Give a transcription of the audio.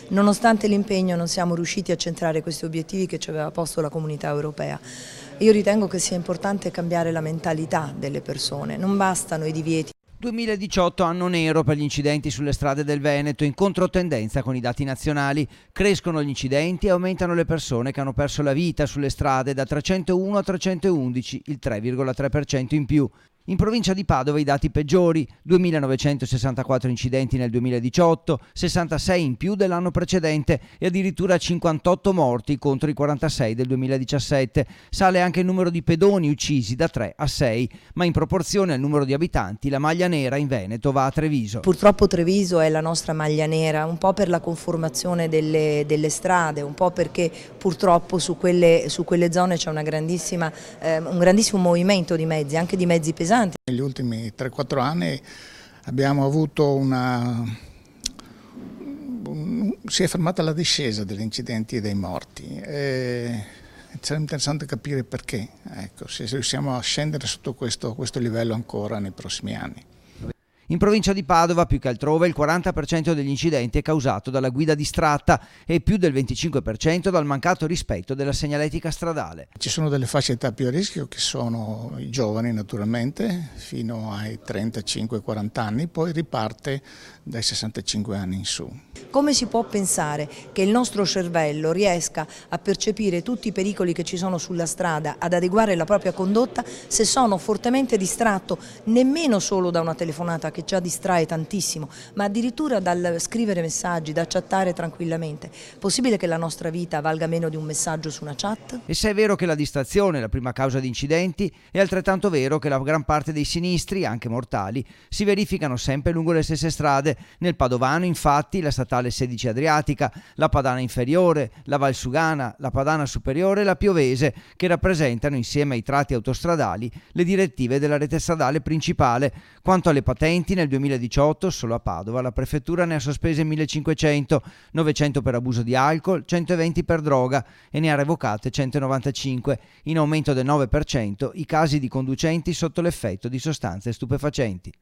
Nonostante l'impegno non siamo riusciti a centrare questi obiettivi che ci aveva posto la Comunità Europea. Io ritengo che sia importante cambiare la mentalità delle persone, non bastano i divieti. 2018 anno nero per gli incidenti sulle strade del Veneto, in controtendenza con i dati nazionali. Crescono gli incidenti e aumentano le persone che hanno perso la vita sulle strade, da 301 a 311, il 3,3% in più. In provincia di Padova i dati peggiori: 2.964 incidenti nel 2018, 66 in più dell'anno precedente e addirittura 58 morti contro i 46 del 2017. Sale anche il numero di pedoni uccisi da 3 a 6, ma in proporzione al numero di abitanti la maglia nera in Veneto va a Treviso. Purtroppo Treviso è la nostra maglia nera, un po' per la conformazione delle strade, un po' perché purtroppo su quelle zone c'è un grandissimo movimento di mezzi, anche di mezzi pesanti. Negli ultimi 3-4 anni abbiamo avuto si è fermata la discesa degli incidenti e dei morti. Sarebbe interessante capire perché, ecco, se riusciamo a scendere sotto questo livello ancora nei prossimi anni. In provincia di Padova, più che altrove, il 40% degli incidenti è causato dalla guida distratta e più del 25% dal mancato rispetto della segnaletica stradale. Ci sono delle fasce età più a rischio che sono i giovani naturalmente, fino ai 35-40 anni, poi riparte dai 65 anni in su. Come si può pensare che il nostro cervello riesca a percepire tutti i pericoli che ci sono sulla strada, ad adeguare la propria condotta, se sono fortemente distratto nemmeno solo da una telefonata che già distrae tantissimo, ma addirittura dal scrivere messaggi, da chattare tranquillamente? Possibile che la nostra vita valga meno di un messaggio su una chat? E se è vero che la distrazione è la prima causa di incidenti, è altrettanto vero che la gran parte dei sinistri, anche mortali, si verificano sempre lungo le stesse strade. Nel Padovano, infatti, la statale 16 Adriatica, la Padana Inferiore, la Valsugana, la Padana Superiore e la Piovese, che rappresentano, insieme ai tratti autostradali, le direttive della rete stradale principale. Quanto alle patenti, nel 2018 solo a Padova la prefettura ne ha sospese 1.500, 900 per abuso di alcol, 120 per droga e ne ha revocate 195, in aumento del 9% i casi di conducenti sotto l'effetto di sostanze stupefacenti.